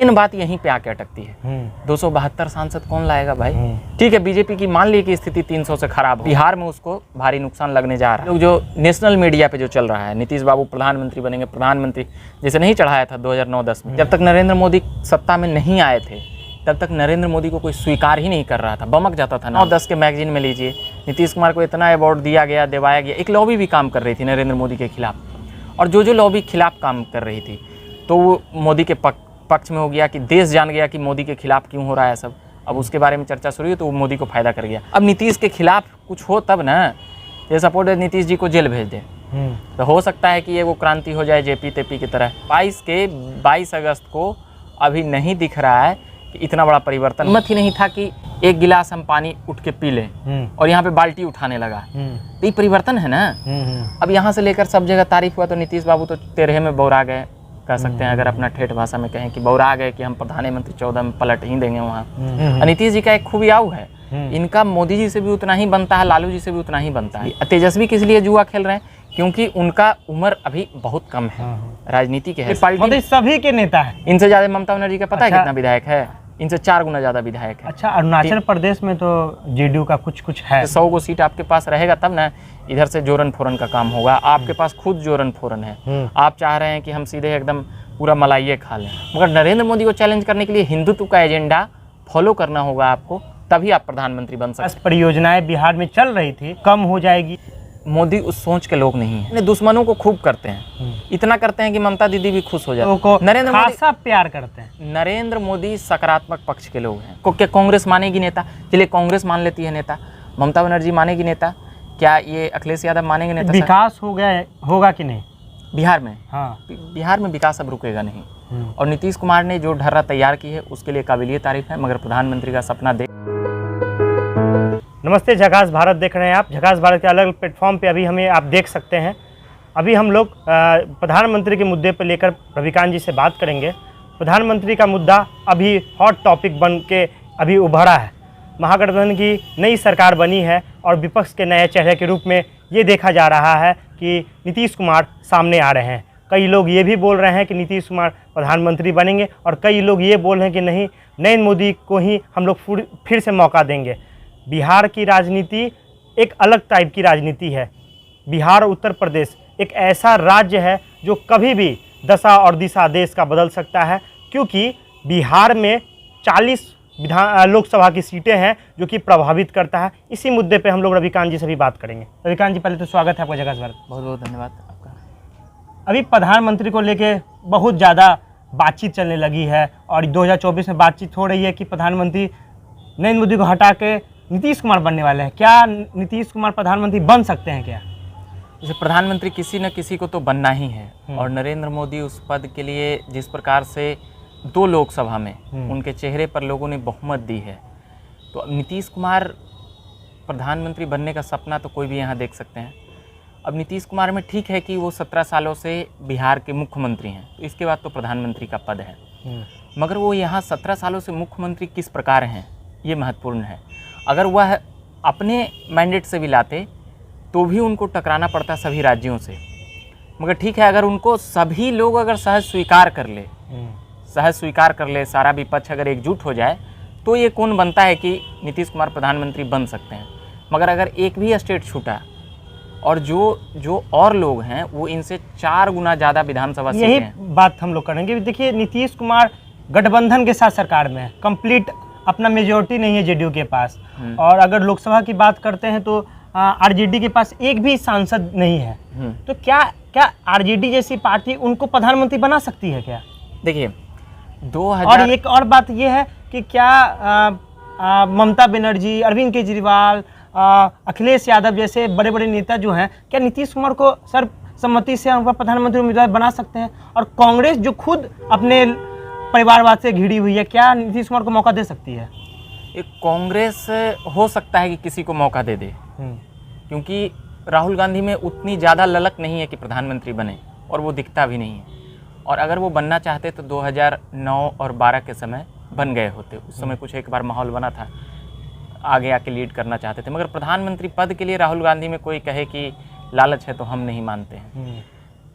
इन बात यहीं पे आके अटकती है। 272 सांसद कौन लाएगा भाई? ठीक है, बीजेपी की मान ली कि स्थिति 300 से खराब, बिहार में उसको भारी नुकसान लगने जा रहा है। लोग जो नेशनल मीडिया पे जो चल रहा है, नीतीश बाबू प्रधानमंत्री बनेंगे, प्रधानमंत्री जैसे नहीं चढ़ाया था 2009-10 में, जब तक नरेंद्र मोदी सत्ता में नहीं आए थे तब तक नरेंद्र मोदी को कोई स्वीकार ही नहीं कर रहा था, बमक जाता था। 9-10 के मैगजीन में लीजिए, नीतीश कुमार को इतना अवार्ड दिया गया, दिवाया गया। एक लॉबी भी काम कर रही थी नरेंद्र मोदी के खिलाफ, और जो लॉबी खिलाफ काम कर रही थी तो वो मोदी के पक्ष में हो गया कि देश जान गया कि मोदी के खिलाफ क्यों हो रहा है सब। अब उसके बारे में चर्चा शुरू हुई तो वो मोदी को फायदा कर गया। अब नीतीश के खिलाफ कुछ हो तब ना, ये सपोर्ट नीतीश जी को जेल भेज दे तो हो सकता है कि ये वो क्रांति हो जाए जेपी तेपी की तरह। 22 अगस्त को अभी नहीं दिख रहा है कि इतना बड़ा परिवर्तन। हिम्मत ही नहीं था कि एक गिलास हम पानी उठ के पी लें, और यहाँ पे बाल्टी उठाने लगा। तो ये परिवर्तन है ना। अब यहाँ से लेकर सब जगह तारीफ हुआ तो नीतीश बाबू तो 13 में बौरा गए, कह सकते हैं अगर अपना ठेठ भाषा में कहें कि बौरा गए कि हम प्रधानमंत्री 14 में पलट ही देंगे वहाँ। नीतीश जी का एक खूबियाऊ है, इनका मोदी जी से भी उतना ही बनता है, लालू जी से भी उतना ही बनता है। तेजस्वी किस लिए जुआ खेल रहे हैं? क्योंकि उनका उम्र अभी बहुत कम है राजनीति के है, सभी के नेता है। इनसे ज्यादा ममता बनर्जी का पता है कितना विधायक है? इनसे 4 गुना ज्यादा विधायक है। अच्छा, अरुणाचल प्रदेश में तो जेडीयू का कुछ है। 100 को सीट आपके पास रहेगा तब ना इधर से जोरन फोरन का काम होगा। आपके पास खुद जोरन फोरन है, आप चाह रहे हैं कि हम सीधे एकदम पूरा मलाइये खा लें, मगर नरेंद्र मोदी को चैलेंज करने के लिए हिंदुत्व का एजेंडा फॉलो करना होगा आपको, तभी आप प्रधानमंत्री बन सकते हैं। परियोजनाएं बिहार में चल रही थी, कम हो जाएगी। मोदी उस सोच के लोग नहीं है, दुश्मनों को खूब करते हैं, इतना करते हैं कि ममता दीदी भी खुश हो जाए। नरेंद्र मोदी प्यार करते हैं। नरेंद्र मोदी सकारात्मक पक्ष के लोग हैं। क्या कांग्रेस मानेगी नेता? चलिए कांग्रेस मान लेती है नेता, ममता बनर्जी मानेगी नेता, क्या ये अखिलेश यादव मानेंगे नेता? विकास होगा कि नहीं बिहार में? हाँ, बिहार में विकास अब रुकेगा नहीं। और नीतीश कुमार ने जो ढर्रा तैयार की है उसके लिए काबिलिए तारीफ है, मगर प्रधानमंत्री का सपना देख। नमस्ते, झकास भारत देख रहे हैं आप। झकास भारत के अलग अलग प्लेटफॉर्म पे अभी हमें आप देख सकते हैं। अभी हम लोग प्रधानमंत्री के मुद्दे पर लेकर रविकांत जी से बात करेंगे। प्रधानमंत्री का मुद्दा अभी हॉट टॉपिक बन के अभी उभरा है। महागठबंधन की नई सरकार बनी है और विपक्ष के नए चेहरे के रूप में ये देखा जा रहा है कि नीतीश कुमार सामने आ रहे हैं। कई लोग ये भी बोल रहे हैं कि नीतीश कुमार प्रधानमंत्री बनेंगे, और कई लोग ये बोल रहे हैं कि नहीं, नरेंद्र मोदी को ही हम लोग फिर से मौका देंगे। बिहार की राजनीति एक अलग टाइप की राजनीति है। बिहार और उत्तर प्रदेश एक ऐसा राज्य है जो कभी भी दशा और दिशा देश का बदल सकता है, क्योंकि बिहार में 40 लोकसभा की सीटें हैं जो कि प्रभावित करता है। इसी मुद्दे पे हम लोग रविकांत जी से भी बात करेंगे। रविकांत जी, पहले तो स्वागत है आपका झकास भारत। बहुत बहुत धन्यवाद आपका। अभी प्रधानमंत्री को लेके बहुत ज़्यादा बातचीत चलने लगी है, और 2024 में बातचीत हो रही है कि प्रधानमंत्री नरेंद्र मोदी को हटा के नीतीश कुमार बनने वाले हैं। क्या नीतीश कुमार प्रधानमंत्री बन सकते हैं क्या? जैसे प्रधानमंत्री किसी न किसी को तो बनना ही है, और नरेंद्र मोदी उस पद के लिए जिस प्रकार से 2 लोकसभा में उनके चेहरे पर लोगों ने बहुमत दी है, तो अब नीतीश कुमार प्रधानमंत्री बनने का सपना तो कोई भी यहाँ देख सकते हैं। अब नीतीश कुमार में ठीक है कि वो 17 सालों से बिहार के मुख्यमंत्री हैं, तो इसके बाद तो प्रधानमंत्री का पद है, मगर वो यहाँ 17 सालों से मुख्यमंत्री किस प्रकार हैं ये महत्वपूर्ण है। अगर वह अपने मैंडेट से भी लाते तो भी उनको टकराना पड़ता सभी राज्यों से, मगर ठीक है अगर उनको सभी लोग अगर सहज स्वीकार कर ले, सारा विपक्ष अगर एकजुट हो जाए, तो ये कौन बनता है कि नीतीश कुमार प्रधानमंत्री बन सकते हैं। मगर अगर एक भी स्टेट छूटा और जो और लोग हैं वो इनसे 4 गुना ज़्यादा विधानसभा सीटें हैं। यही बात हम लोग करेंगे। देखिए, नीतीश कुमार गठबंधन के साथ सरकार में है, कंप्लीट अपना मेजोरिटी नहीं है जेडीयू के पास, और अगर लोकसभा की बात करते हैं तो आरजेडी के पास एक भी सांसद नहीं है। तो क्या आरजेडी जैसी पार्टी उनको प्रधानमंत्री बना सकती है क्या? देखिए, 2000 और एक और बात यह है कि क्या ममता बनर्जी, अरविंद केजरीवाल, अखिलेश यादव जैसे बड़े बड़े नेता जो हैं, क्या नीतीश कुमार को सर्वसम्मति से उनका प्रधानमंत्री उम्मीदवार बना सकते हैं? और कांग्रेस जो खुद अपने परिवारवाद से घिरी हुई है, क्या नीतीश कुमार को मौका दे सकती है? एक कांग्रेस हो सकता है कि किसी को मौका दे दे, क्योंकि राहुल गांधी में उतनी ज़्यादा ललक नहीं है कि प्रधानमंत्री बने, और वो दिखता भी नहीं है। और अगर वो बनना चाहते तो 2009 और 12 के समय बन गए होते। उस समय कुछ एक बार माहौल बना था, आगे आके लीड करना चाहते थे, मगर प्रधानमंत्री पद के लिए राहुल गांधी में कोई कहे कि लालच है तो हम नहीं मानते हैं।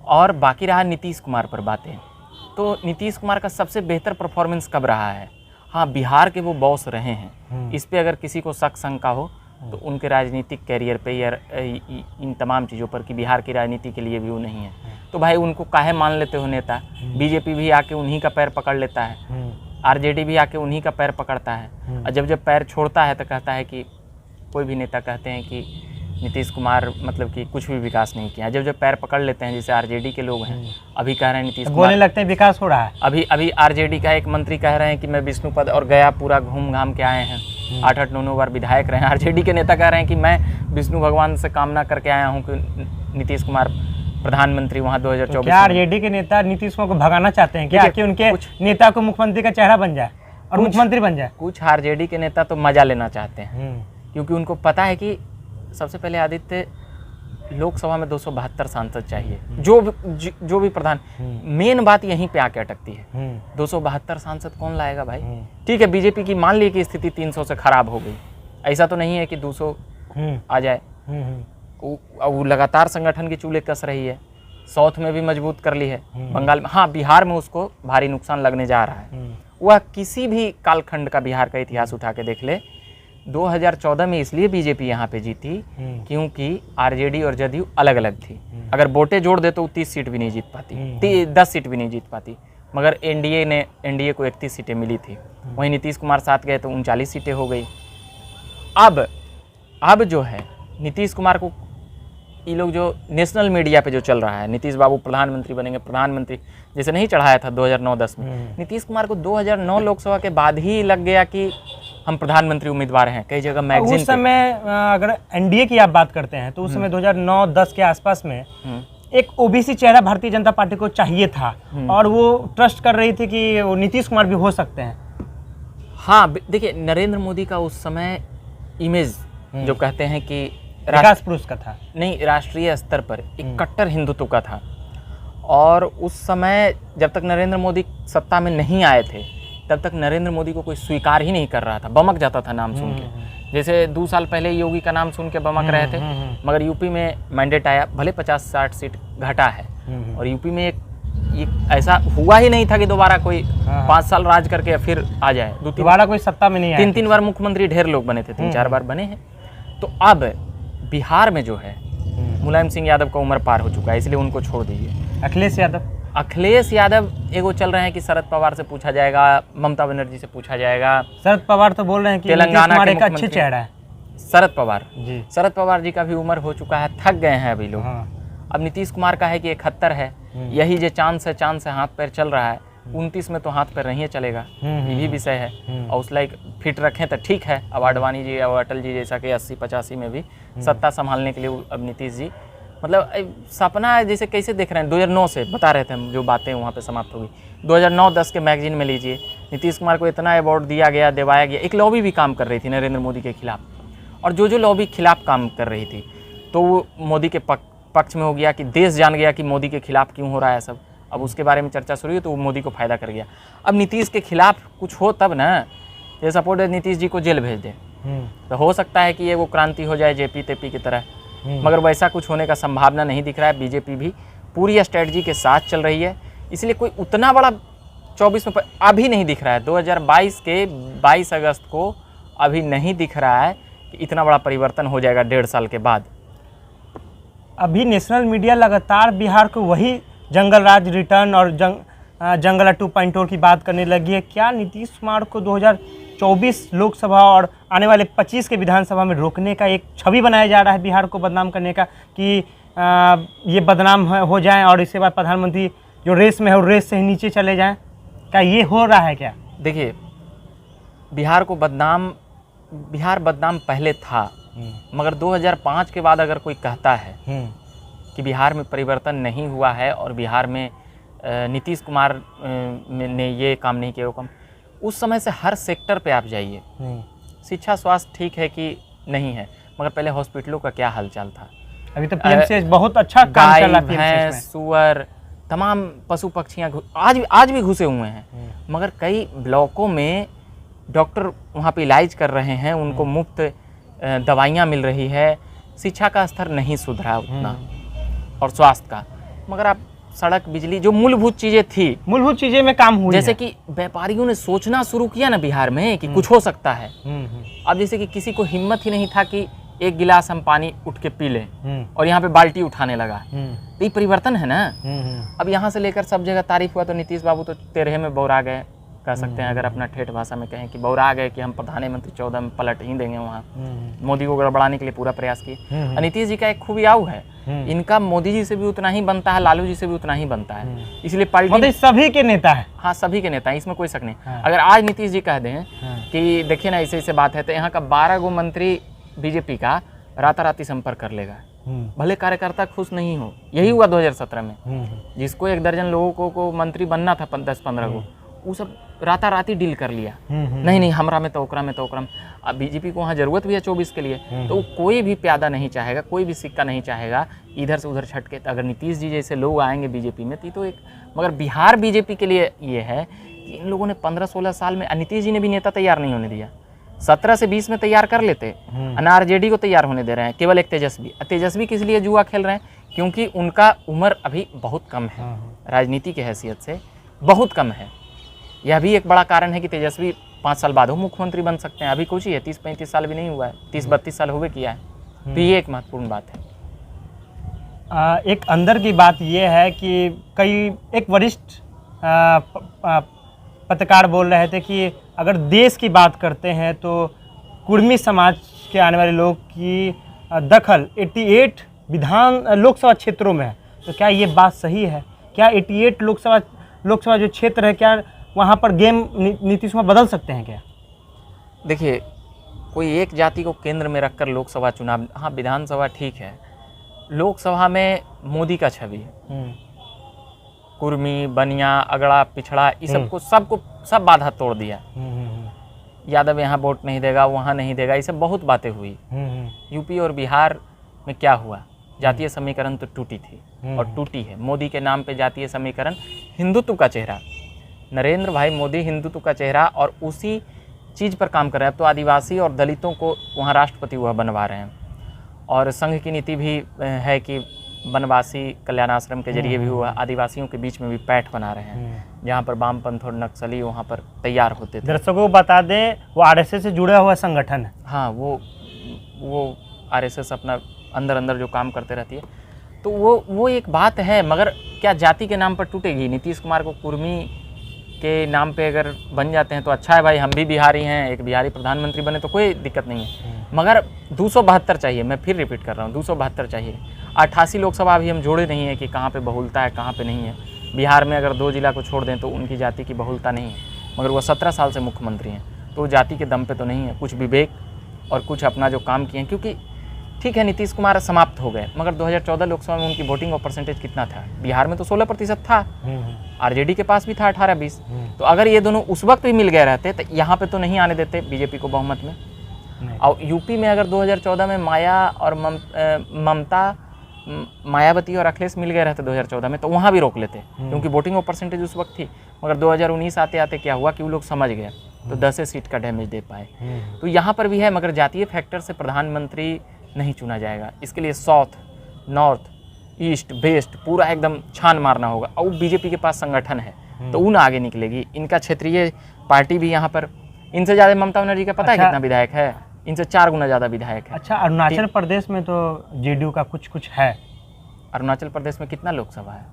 और बाकी रहा नीतीश कुमार पर बातें, तो नीतीश कुमार का सबसे बेहतर परफॉर्मेंस कब रहा है? हाँ, बिहार के वो बॉस रहे हैं। इस पे अगर किसी को शक शंका हो तो उनके राजनीतिक कैरियर पे या इन तमाम चीज़ों पर कि बिहार की राजनीति के लिए भी वो नहीं है, तो भाई उनको काहे मान लेते हो नेता? बीजेपी भी आके उन्हीं का पैर पकड़ लेता है, आरजेडी भी आके उन्हीं का पैर पकड़ता है, और जब पैर छोड़ता है तो कहता है कि कोई भी नेता कहते हैं कि नीतीश कुमार मतलब कि कुछ भी विकास नहीं किया। जब पैर पकड़ लेते हैं, जैसे आरजेडी के लोग हैं, अभी कह रहे हैं नीतीश कुमार बोलने लगते हैं विकास हो रहा है। अभी आरजेडी का एक मंत्री कह रहे हैं कि मैं विष्णुपद और गया पूरा घूम घाम के आए हैं, 8-8 9 बार विधायक रहे हैं। आरजेडी के नेता कह रहे हैं कि मैं विष्णु भगवान से कामना करके आया हूँ कि नीतीश कुमार प्रधानमंत्री वहाँ 2024 क्या आरजेडी के नेता नीतीश कुमार को भगाना चाहते हैं क्या, कि उनके नेता को मुख्यमंत्री का चेहरा बन जाए और मुख्यमंत्री बन जाए? कुछ आरजेडी के नेता तो मजा लेना चाहते हैं, क्योंकि उनको पता है कि सबसे पहले आदित्य लोकसभा में 272 सांसद चाहिए। जो भी प्रधान, मेन बात यहीं पे आके अटकती है। 272 सांसद कौन लाएगा भाई? ठीक है, बीजेपी की मान ली कि स्थिति 300 से खराब हो गई, ऐसा तो नहीं है कि 200 आ जाए। वो लगातार संगठन की चूल्हे कस रही है, साउथ में भी मजबूत कर ली है, बंगाल में, हाँ बिहार में उसको भारी नुकसान लगने जा रहा है। वह किसी भी कालखंड का बिहार का इतिहास उठा के देख ले, 2014 में इसलिए बीजेपी यहाँ पे जीती क्योंकि आरजेडी और जदयू अलग अलग थी। अगर वोटें जोड़ दे तो 30 सीट भी नहीं जीत पाती, 10 सीट भी नहीं जीत पाती, मगर एनडीए को 31 सीटें मिली थी। वहीं नीतीश कुमार साथ गए तो 39 सीटें हो गई। अब जो है नीतीश कुमार को ये लोग जो नेशनल मीडिया पे जो चल रहा है, नीतीश बाबू प्रधानमंत्री बनेंगे, प्रधानमंत्री जैसे नहीं चढ़ाया था 2009-10 में, नीतीश कुमार को 2009 लोकसभा के बाद ही लग गया कि हम प्रधानमंत्री उम्मीदवार हैं। कई जगह मैगजीन उस समय अगर एनडीए की आप बात करते हैं तो उस समय 2009-10 के आसपास में एक ओबीसी चेहरा भारतीय जनता पार्टी को चाहिए था, और वो ट्रस्ट कर रही थी कि वो नीतीश कुमार भी हो सकते हैं। हाँ देखिए, नरेंद्र मोदी का उस समय इमेज जो कहते हैं कि विकास पुरुष का था, नहीं राष्ट्रीय स्तर पर एक कट्टर हिंदुत्व का था। और उस समय जब तक नरेंद्र मोदी सत्ता में नहीं आए थे तब तक नरेंद्र मोदी को कोई स्वीकार ही नहीं कर रहा था, बमक जाता था नाम सुन के। जैसे 2 साल पहले योगी का नाम सुन के बमक रहे थे, मगर यूपी में मैंडेट आया, भले 50-60 सीट घटा है, और यूपी में एक ऐसा हुआ ही नहीं था कि दोबारा कोई 5 साल राज करके फिर आ जाए। दोबारा कोई सत्ता में नहीं आया। 3-3 बार मुख्यमंत्री ढेर लोग बने थे, 3-4 बार बने हैं। तो अब बिहार में जो है मुलायम सिंह यादव का उम्र पार हो चुका है, इसलिए उनको छोड़ दीजिए। अखिलेश यादव एगो चल रहे हैं कि शरद पवार से पूछा जाएगा, ममता बनर्जी से पूछा जाएगा। शरद पवार तो बोल रहे हैं कि तेलंगाना के एक अच्छे चेहरा है शरद पवार जी का भी उम्र हो चुका है, थक गए हैं अभी लोग। अब नीतीश कुमार का है कि 71 है, यही जो चांद से हाथ पैर चल रहा है, 29 में तो हाथ पैर नहीं चलेगा, ये भी विषय है। और उस लाइक फिट रखें तो ठीक है। अब आडवाणी जी और अटल जी जैसा कि 80-85 में भी सत्ता संभालने के लिए अब नीतीश जी मतलब सपना जैसे कैसे देख रहे हैं। 2009 से बता रहे थे हम, जो बातें वहाँ पे समाप्त हो गई। 2009-10 के मैगजीन में लीजिए, नीतीश कुमार को इतना अवार्ड दिया गया, दिवाया गया। एक लॉबी भी काम कर रही थी नरेंद्र मोदी के खिलाफ, और जो लॉबी खिलाफ काम कर रही थी तो वो मोदी के पक्ष में हो गया कि देश जान गया कि मोदी के खिलाफ क्यों हो रहा है सब। अब उसके बारे में चर्चा शुरू हुई तो वो मोदी को फायदा कर गया। अब नीतीश के खिलाफ कुछ हो तब ना, जैसे सपोर्ट नीतीश जी को जेल भेज दे तो हो सकता है कि ये वो क्रांति हो जाए जेपी तेपी की तरह, मगर वैसा कुछ होने का संभावना नहीं दिख रहा है। बीजेपी भी पूरी स्ट्रेटजी के साथ चल रही है, इसलिए कोई उतना बड़ा 24 में अभी नहीं दिख रहा है। 2022 के 22 अगस्त को अभी नहीं दिख रहा है कि इतना बड़ा परिवर्तन हो जाएगा 1.5 साल के बाद। अभी नेशनल मीडिया लगातार बिहार को वही जंगल राज रिटर्न और जंगल 2.0 की बात करने लगी है। क्या नीतीश कुमार को 2024 लोकसभा और आने वाले 25 के विधानसभा में रोकने का एक छवि बनाया जा रहा है, बिहार को बदनाम करने का, कि ये बदनाम हो जाएं और इसके बाद प्रधानमंत्री जो रेस में है वो रेस से ही नीचे चले जाएं? क्या ये हो रहा है क्या? देखिए, बिहार बदनाम पहले था, मगर 2005 के बाद अगर कोई कहता है कि बिहार में परिवर्तन नहीं हुआ है और बिहार में नीतीश कुमार ने ये काम नहीं किया, वो काम, उस समय से हर सेक्टर पे आप जाइए, शिक्षा स्वास्थ्य ठीक है कि नहीं है, मगर पहले हॉस्पिटलों का क्या हालचाल था। अभी तो पीएमसीएच बहुत अच्छा काम चल रहा है। भैंस, सुअर, तमाम पशु पक्षियाँ आज भी घुसे हुए हैं, मगर कई ब्लॉकों में डॉक्टर वहाँ पे इलाज कर रहे हैं, उनको मुफ्त दवाइयाँ मिल रही है, शिक्षा का स्तर नहीं सुधरा उतना और स्वास्थ्य का। मगर आप सड़क, बिजली, जो मूलभूत चीजें थी, मूलभूत चीजें में काम हुई जैसे है। कि व्यापारियों ने सोचना शुरू किया ना बिहार में कि कुछ हो सकता है। अब जैसे कि किसी को हिम्मत ही नहीं था कि एक गिलास हम पानी उठ के पी लें, और यहाँ पे बाल्टी उठाने लगा। तो ये परिवर्तन है ना। अब यहाँ से लेकर सब जगह तारीफ हुआ, तो नीतीश बाबू तो 13 में बौरा गए, कह सकते हैं, अगर अपना ठेठ भाषा में कहें कि बौरा गए कि हम प्रधानमंत्री 14 में पलट ही देंगे। वहाँ मोदी को गड़बड़ाने के लिए पूरा प्रयास किए। और नीतीश जी का एक खूबी आऊ है, इनका मोदी जी से भी उतना ही बनता है, लालू जी से भी उतना ही बनता है, इसलिए पार्टी मतलब सभी के नेता है। हाँ, सभी के नेता हैं, इसमें कोई शक नहीं। अगर आज नीतीश जी कह दें कि देखिए ना ऐसे ऐसे बात है, तो यहाँ का 12 गो मंत्री बीजेपी का राताराती संपर्क कर लेगा, भले कार्यकर्ता खुश नहीं हो। यही हुआ 2017 में, जिसको 1 दर्जन लोगों को मंत्री बनना था 10-15 को, वो सब राताराती डील कर लिया। नहीं हमरा में तो ओकरा में तो ओकरा में। अब बीजेपी को वहाँ जरूरत भी है 24 के लिए, तो कोई भी प्यादा नहीं चाहेगा, कोई भी सिक्का नहीं चाहेगा इधर से उधर छटके। तो अगर नीतीश जी जैसे लोग आएंगे बीजेपी में तो एक, मगर बिहार बीजेपी के लिए ये है कि इन लोगों ने 15-16 साल में, नीतीश जी ने भी नेता तैयार नहीं होने दिया। 17 से 20 में तैयार कर लेते, आरजेडी को तैयार होने दे रहे हैं, केवल एक तेजस्वी किस लिए जुआ खेल रहे हैं? क्योंकि उनका उम्र अभी बहुत कम है, राजनीति की हैसियत से बहुत कम है। यह भी एक बड़ा कारण है कि तेजस्वी 5 साल बाद हो मुख्यमंत्री बन सकते हैं। अभी कुछ ही है, 30-35 साल भी नहीं हुआ है, 30-32 साल हुए किया है। तो ये एक महत्वपूर्ण बात है। एक अंदर की बात ये है कि एक वरिष्ठ पत्रकार बोल रहे थे कि अगर देश की बात करते हैं तो कुर्मी समाज के आने वाले लोग की दखल 88 लोकसभा क्षेत्रों में है। तो क्या ये बात सही है? क्या 88 लोकसभा जो क्षेत्र है, क्या वहाँ पर गेम नीतीश कुमार बदल सकते हैं क्या? देखिए, कोई एक जाति को केंद्र में रखकर लोकसभा चुनाव, हाँ विधानसभा ठीक है, लोकसभा में मोदी का छवि, कुर्मी, बनिया, अगड़ा, पिछड़ा, इस सब बाधा तोड़ दिया। यादव यहाँ वोट नहीं देगा, वहाँ नहीं देगा, ये सब बहुत बातें हुई। यूपी और बिहार में क्या हुआ? जातीय समीकरण तो टूटी थी और टूटी है। मोदी के नाम पे जातीय समीकरण, हिंदुत्व का चेहरा, नरेंद्र भाई मोदी हिंदुत्व का चेहरा, और उसी चीज़ पर काम कर रहे हैं। अब तो आदिवासी और दलितों को वहाँ राष्ट्रपति वह बनवा रहे हैं, और संघ की नीति भी है कि वनवासी कल्याण आश्रम के जरिए भी हुआ, आदिवासियों के बीच में भी पैठ बना रहे हैं, जहाँ पर वामपंथ और नक्सली वहाँ पर तैयार होते थे। दर्शकों को बता दें, वो आरएसएस से जुड़ा हुआ संगठन है। हाँ, वो आरएसएस अपना अंदर जो काम करते रहती है, तो वो एक बात है। मगर क्या जाति के नाम पर टूटेगी? नीतीश कुमार को कुर्मी के नाम पे अगर बन जाते हैं तो अच्छा है भाई, हम भी बिहारी हैं, एक बिहारी प्रधानमंत्री बने तो कोई दिक्कत नहीं है। मगर 272 चाहिए, मैं फिर रिपीट कर रहा हूँ, 272 चाहिए। 88 लोकसभा अभी हम जोड़े नहीं है कि कहाँ पे बहुलता है, कहाँ पे नहीं है। बिहार में अगर 2 जिला को छोड़ दें तो उनकी जाति की बहुलता नहीं है, मगर वो 17 साल से मुख्यमंत्री हैं, तो जाति के दम पे तो नहीं है। कुछ विवेक और कुछ अपना जो काम किए हैं, क्योंकि ठीक है नीतीश कुमार समाप्त हो गए, मगर 2014 लोकसभा में उनकी वोटिंग का परसेंटेज कितना था? बिहार में तो 16% था, आरजेडी के पास भी था 18-20। तो अगर ये दोनों उस वक्त भी मिल गए रहते तो यहाँ पे तो नहीं आने देते बीजेपी को बहुमत में। और यूपी में अगर 2014 में मायावती और अखिलेश मिल गए रहते 2014 में, तो वहाँ भी रोक लेते, क्योंकि वोटिंग परसेंटेज उस वक्त थी। मगर 2019 आते आते क्या हुआ कि वो लोग समझ गए, तो 10 सीट का डैमेज दे पाए। तो यहाँ पर भी है, मगर जातीय फैक्टर से प्रधानमंत्री नहीं चुना जाएगा। इसके लिए साउथ, नॉर्थ, ईस्ट, वेस्ट पूरा एकदम छान मारना होगा, और बीजेपी के पास संगठन है तो उन आगे निकलेगी। इनका क्षेत्रीय पार्टी भी यहाँ पर, इनसे ज़्यादा ममता बनर्जी का पता है कितना विधायक है? इनसे 4 गुना ज़्यादा विधायक है। अच्छा, अरुणाचल प्रदेश में तो जेडीयू का कुछ है। अरुणाचल प्रदेश में कितना लोकसभा है?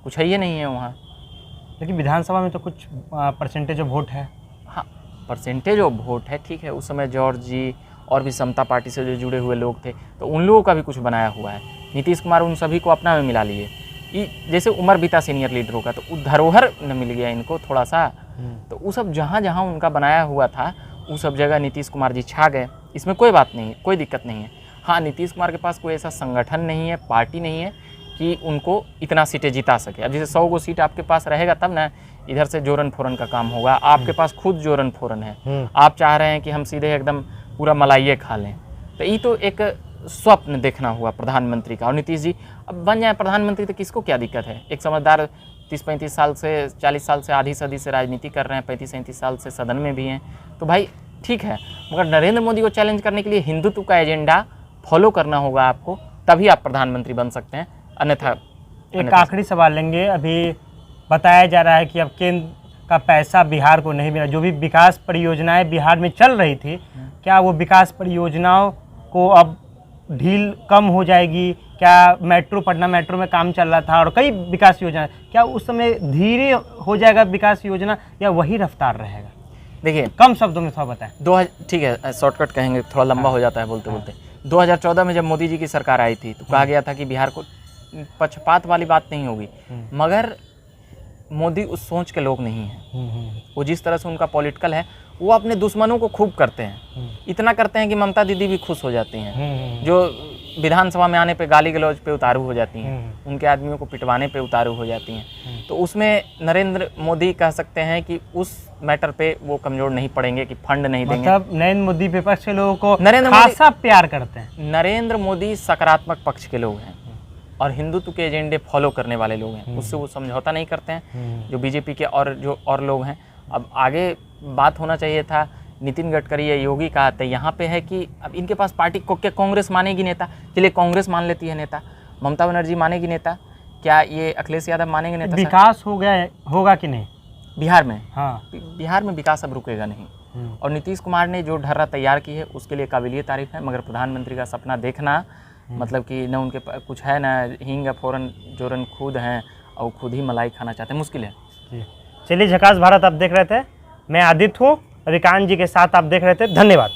कुछ है, ये नहीं है वहाँ। लेकिन विधानसभा में तो कुछ परसेंटेज ऑफ वोट है। हाँ, परसेंटेज ऑफ वोट है, ठीक है। उस समय जॉर्ज जी और भी समता पार्टी से जो जुड़े हुए लोग थे, तो उन लोगों का भी कुछ बनाया हुआ है। नीतीश कुमार उन सभी को अपना में मिला लिए। जैसे उमर बीता सीनियर लीडरों का, तो धरोहर न मिल गया इनको थोड़ा सा, तो वो सब जहाँ जहाँ उनका बनाया हुआ था वो सब जगह नीतीश कुमार जी छा गए। इसमें कोई बात नहीं, कोई दिक्कत नहीं है। हाँ, नीतीश कुमार के पास कोई ऐसा संगठन नहीं है, पार्टी नहीं है कि उनको इतना सीटें जिता सके। अब जैसे 100 गो सीट आपके पास रहेगा तब ना इधर से जोरन फोरन का काम होगा। आपके पास खुद जोरन फोरन है, आप चाह रहे हैं कि हम सीधे एकदम पूरा मलाइये खा लें, तो ये तो एक स्वप्न देखना हुआ प्रधानमंत्री का। और नीतीश जी अब बन जाए प्रधानमंत्री तो किसको क्या दिक्कत है? एक समझदार 30-35 साल से, 40 साल से, आधी सदी से राजनीति कर रहे हैं, 35-37 साल से सदन में भी हैं, तो भाई ठीक है। मगर नरेंद्र मोदी को चैलेंज करने के लिए हिंदुत्व का एजेंडा फॉलो करना होगा आपको, तभी आप प्रधानमंत्री बन सकते हैं, अन्यथा एक आखिरी सवाल लेंगे। अभी बताया जा रहा है कि अब केंद्र का पैसा बिहार को नहीं मिला। जो भी विकास परियोजनाएं बिहार में चल रही थी, क्या वो विकास परियोजनाओं को अब ढील कम हो जाएगी? क्या मेट्रो, पटना मेट्रो में काम चल रहा था और कई विकास योजना, क्या उस समय धीरे हो जाएगा विकास योजना या वही रफ्तार रहेगा? देखिए, कम शब्दों में थोड़ा बताएं। ठीक है, शॉर्टकट कहेंगे, थोड़ा लंबा हो जाता है बोलते बोलते। 2014 में जब मोदी जी की सरकार आई थी तो कहा गया था कि बिहार को पक्षपात वाली बात नहीं होगी, मगर मोदी उस सोच के लोग नहीं हैं। वो जिस तरह से उनका पॉलिटिकल है, वो अपने दुश्मनों को खूब करते हैं। इतना करते हैं कि ममता दीदी भी खुश हो जाती हैं, जो विधानसभा में आने पे गाली गलौज पे उतारू हो जाती हैं, उनके आदमियों को पिटवाने पे उतारू हो जाती हैं। तो उसमें नरेंद्र मोदी कह सकते हैं कि उस मैटर पे वो कमजोर नहीं पड़ेंगे कि फंड नहीं देंगे। मतलब नरेंद्र मोदी विपक्ष के लोगों को खासा प्यार करते हैं। नरेंद्र मोदी सकारात्मक पक्ष के लोग हैं और हिंदुत्व के एजेंडे फॉलो करने वाले लोग हैं, उससे वो समझौता नहीं करते हैं, जो बीजेपी के और लोग हैं। अब आगे बात होना चाहिए था, नितिन गडकरी या योगी का आता है, यहाँ पे है कि अब इनके पास पार्टी को क्या कांग्रेस मानेगी नेता? चलिए कांग्रेस मान लेती है नेता, ममता बनर्जी मानेगी नेता, क्या ये अखिलेश यादव मानेंगे नेता? विकास हो गया होगा कि नहीं बिहार में? हाँ, बिहार में विकास अब रुकेगा नहीं। और नीतीश कुमार ने जो ढर्रा तैयार की है उसके लिए काबिलियत तारीफ है, मगर प्रधानमंत्री का सपना देखना मतलब कि न उनके कुछ है, न हींग फोरन जोरन खुद हैं और खुद ही मलाई खाना चाहते हैं, मुश्किल है। चलिए, झकास भारत आप देख रहे थे, मैं आदित्य हूँ, रविकांत जी के साथ आप देख रहे थे। धन्यवाद।